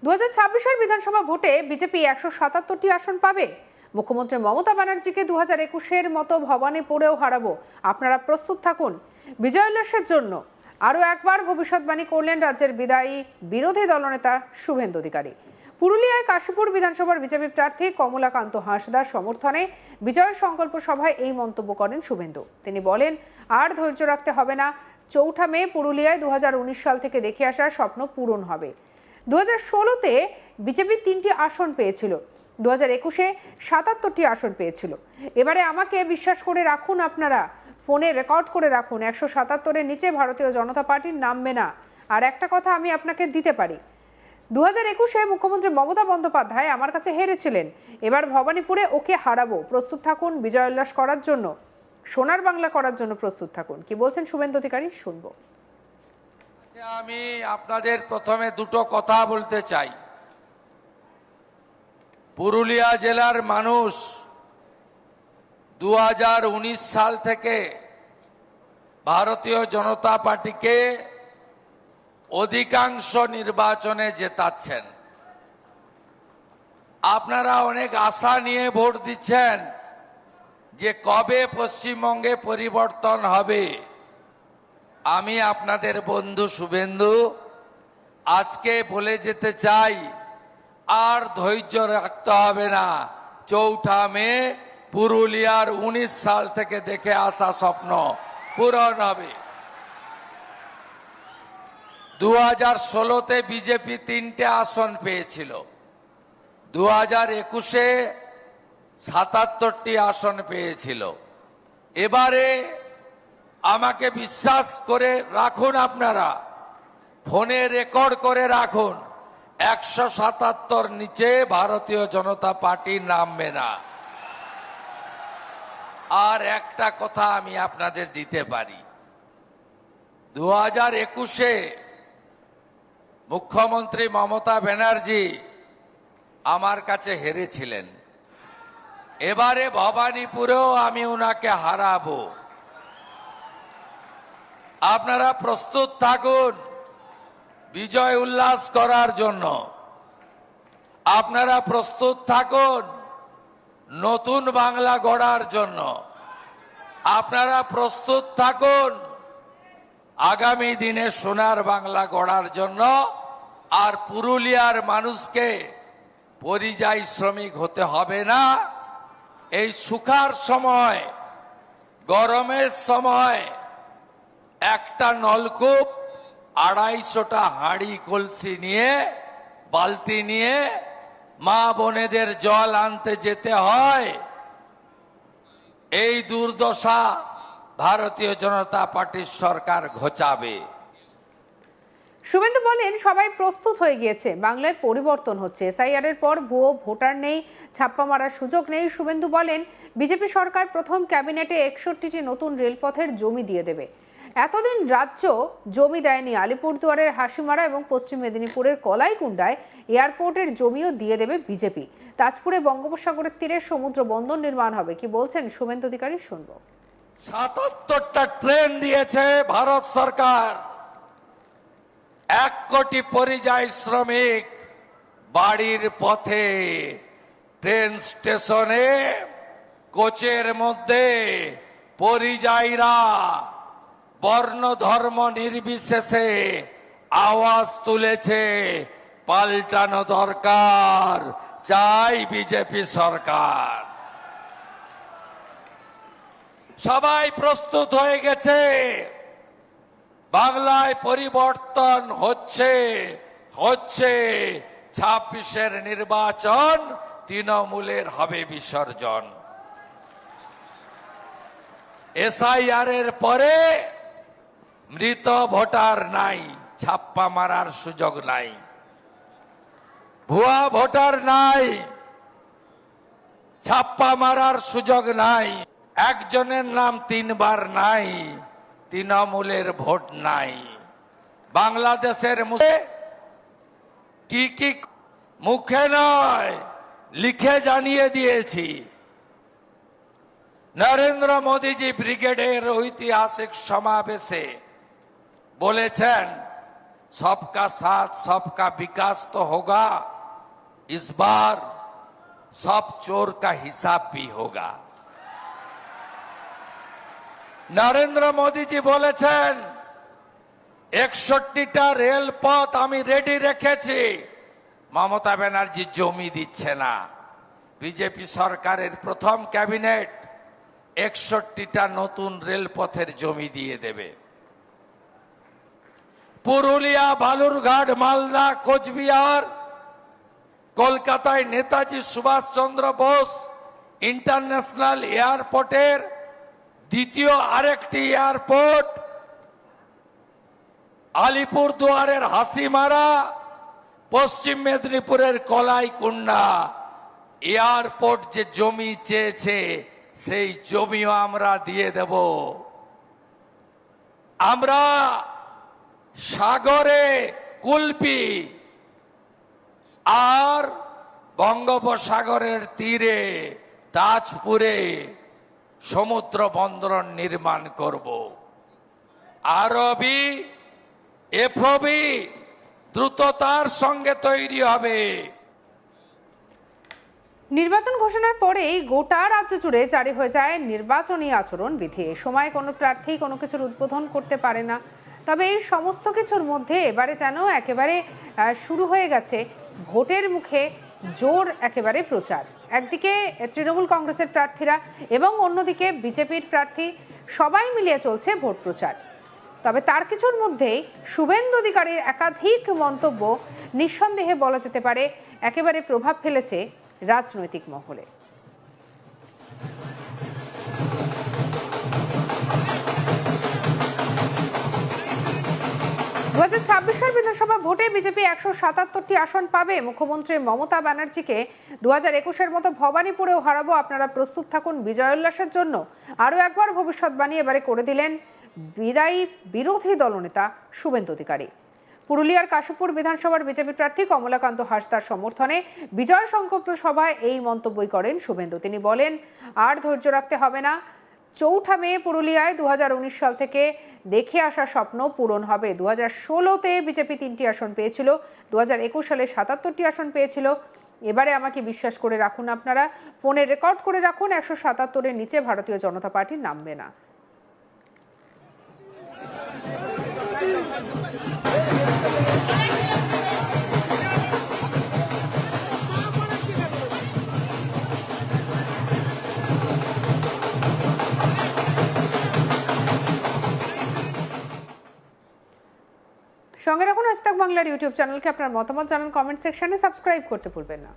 2026-এর বিধানসভা ভোটে বিজেপি 177টি আসন পাবে। মুখ্যমন্ত্রী মমতা ব্যানার্জিকে 2021-এর মতো ভবানীপুরেও হারাবো, আপনারা প্রস্তুত থাকুন। বিজয় উল্লাসের জন্য আরও একবার ভবিষ্যৎবাণী করলেন রাজ্যের বিদায়ী বিরোধী দলনেতা শুভেন্দু অধিকারী। পুরুলিয়ায় কাশীপুর বিধানসভার বিজেপি প্রার্থী কমলাকান্ত হাঁসদার সমর্থনে বিজয় সংকল্প সভায় এই মন্তব্য করেন শুভেন্দু। তিনি বলেন, আর ধৈর্য রাখতে হবে না, 4 মে পুরুলিয়ায় 2019 সাল থেকে দেখে আসা স্বপ্ন পূরণ হবে। 2016-তে বিজেপি 3টি আসন পেয়েছিল, 2021-এ 77টি আসন পেয়েছিল। এবারে আমাকে বিশ্বাস করে রাখুন, আপনারা ফোনে রেকর্ড করে রাখুন, 177-এর নিচে ভারতীয় জনতা পার্টির নামবে না। আর একটা কথা আমি আপনাকে দিতে পারি, 2021-এ মুখ্যমন্ত্রী মমতা বন্দ্যোপাধ্যায় আমার কাছে হেরেছিলেন, এবার ভবানীপুরে ওকে হারাবো। প্রস্তুত থাকুন বিজয় উল্লাস করার জন্য, সোনার বাংলা করার জন্য প্রস্তুত থাকুন। কি বলছেন শুভেন্দু অধিকারী, শুনবো। আমি আপনাদের প্রথমে দুটো কথা বলতে চাই। পুরুলিয়া জেলার মানুষ 2019 সাল থেকে ভারতীয় জনতা পার্টিকে অধিকাংশ নির্বাচনে জেতাচ্ছেন। আপনারা অনেক আশা নিয়ে ভোট দিচ্ছেন যে কবে পশ্চিমবঙ্গে পরিবর্তন হবে। আমি আপনাদের বন্ধু শুভেন্দু আজকে বলে যেতে চাই, আর ধৈর্য রাখতে হবে না। 4 মে পুরুলিয়ার 19 সাল থেকে দেখে আসা স্বপ্ন পূরণ হবে। 2016-তে বিজেপি 3টে আসন পেয়েছিল, 2021-এ 77টি আসন পেয়েছিল। এবারে আমাকে বিশ্বাস করে রাখুন, আপনারা ফোনে রেকর্ড করে রাখুন, 177 নিচে ভারতীয় জনতা পার্টি নামবে না। আর একটা কথা আমি আপনাদের দিতে পারি, 2021-এ মুখ্যমন্ত্রী মমতা ব্যানার্জি আমার কাছে হেরেছিলেন, এবারে ভবানীপুরেও আমি ওনাকে হারাবো। আপনারা প্রস্তুত থাকুন বিজয় উল্লাস করার জন্য, আপনারা প্রস্তুত থাকুন নতুন বাংলা গড়ার জন্য, আপনারা প্রস্তুত থাকুন আগামী দিনে সোনার বাংলা গড়ার জন্য। আর পুরুলিয়ার মানুষকে পরিযায়ী শ্রমিক হতে হবে না। এই শুকার সময়, গরমের সময় একটা নলকূপ, 250টা হাঁড়ি কলসি নিয়ে, বালতি নিয়ে মা বোনেদের জল আনতে যেতে হয়। এই দুর্দশা ভারতীয় জনতা পার্টির সরকার ঘোচাবে। শুভেন্দু বলেন, সবাই প্রস্তুত হয়ে গিয়েছে, বাংলায় পরিবর্তন হচ্ছে। এসআইআর এর পর ভুয়ো ভোটার নেই, ছাপ্পা মারার সুযোগ নেই। শুভেন্দু বলেন, বিজেপি সরকার প্রথম ক্যাবিনেটে 61টি নতুন রেলপথের জমি দিয়ে দেবে। এতদিন রাজ্য জমি দেয়নি। আলিপুরদুয়ারের হাসিমারা এবং পশ্চিম মেদিনীপুরের কলাইকুণ্ডায় এয়ারপোর্টের জমিও দিয়ে দেবে বিজেপি। তাজপুরে বঙ্গোপসাগরের তীরে সমুদ্র বন্দর নির্মাণ হবে। কি বলছেন শুভেন্দু অধিকারী, শুনবো। 77টা ট্রেন দিয়েছে ভারত সরকার। 1 কোটি পরিযায়ী শ্রমিক বাড়ির পথে, ট্রেন স্টেশনে, কোচের মধ্যে পরিযায়ীরা বর্ণ ধর্ম নির্বিশেষে আওয়াজ তুলেছে, পাল্টানো দরকার, চাই বিজেপি সরকার। সবাই প্রস্তুত হয়ে গেছে, বাংলায় পরিবর্তন হচ্ছে। 26-এর নির্বাচন তৃণমূলের হবে বিসর্জন। এসআইআর এর পরে মৃত ভোটার নাই, ছাপ্পা মারার সুযোগ নাই, ভুয়া ভোটার নাই, ছাপ্পা মারার সুযোগ নাই। একজনের নাম 3 বার নাই, তৃণমূলের ভোট নাই। বাংলাদেশের কি মুখে নয়, লিখে জানিয়ে দিয়েছি। নরেন্দ্র মোদীজি ব্রিগেডের ঐতিহাসিক সমাবেশে বলেছেন, सबका साथ सबका विकास तो होगा, इस बार सब चोर का हिसाब भी होगा। নরেন্দ্র মোদীজি বলেছেন 61টা রেলপথ আমি রেডি রেখেছি। মমতা ব্যানার্জি জমি দিচ্ছে না। বিজেপি সরকারের প্রথম ক্যাবিনেট 61টা নতুন রেলপথের জমি দিয়ে দেবে। পুরুলিয়া, বালুরঘাট, মালদা, কোচবিহার, কলকাতায় নেতাজি সুভাষচন্দ্র বোস ইন্টারন্যাশনাল এয়ারপোর্টের দ্বিতীয় আরেকটি এয়ারপোর্ট, আলিপুরদুয়ারের হাসিমারা, পশ্চিম মেদিনীপুরের কলাইকুণ্ডা এয়ারপোর্ট যে জমি চেয়েছে সেই জমিও আমরা দিয়ে দেব। আমরা সাগরে কুলপি আর বঙ্গোপসাগরের তীরে তাজপুরে সমুদ্র বন্দর নির্মাণ করব। আরবি এফওবি দ্রুততার সঙ্গে তৈরি হবে। নির্বাচন ঘোষণার পরেই গোটা রাজ্য জুড়ে জারি হয়ে যায় নির্বাচনী আচরণ বিধি। এ সময় কোনো প্রার্থী কোনো কিছুর উদ্বোধন করতে পারে না। তবে এই সমস্ত কিছুর মধ্যে এবারে যেন একেবারে শুরু হয়ে গেছে ভোটের মুখে জোর একেবারে প্রচার। একদিকে তৃণমূল কংগ্রেসের প্রার্থীরা এবং অন্যদিকে বিজেপির প্রার্থী, সবাই মিলিয়ে চলছে ভোট প্রচার। তবে তার কিছুর মধ্যেই শুভেন্দু অধিকারীর একাধিক মন্তব্য নিঃসন্দেহে বলা যেতে পারে একেবারে প্রভাব ফেলেছে রাজনৈতিক মহলে। 2026 বিধানসভা ভোটে বিজেপি 177টি আসন পাবে। মুখ্যমন্ত্রী মমতা ব্যানার্জিকে 2021-এর মতো ভবানীপুরেও হারাবো, আপনারা প্রস্তুত থাকুন বিজয় উল্লাসের জন্য আরও একবার ভবিষ্যৎবাণী এবারে করে দিলেন বিদায়ী বিরোধী দলনেতা শুভেন্দু অধিকারী। পুরুলিয়ার কাশীপুর বিধানসভার বিজেপি প্রার্থী কমলাকান্ত হাসদার সমর্থনে বিজয় সংকল্প সভায় এই মন্তব্যই করেন শুভেন্দু। তিনি বলেন, আর ধৈর্য রাখতে হবে না, 4 মে পুরুলিয়ায় 2019 সাল থেকে দেখে আসা স্বপ্ন পূরণ হবে। 2016-তে বিজেপি 3টি আসন পেয়েছিল, 2021 সালে 77টি আসন পেয়েছিল। এবারে আমাকে বিশ্বাস করে রাখুন, আপনারা ফোনে রেকর্ড করে রাখুন, 177-এর নিচে ভারতীয় জনতা পার্টি নামবে না। সঙ্গে রাখুন আজ তাক বাংলার ইউটিউব চ্যানেলকে। আপনার মতামত জানান কমেন্ট সেকশনে, সাবস্ক্রাইব করতে ভুলবেন না।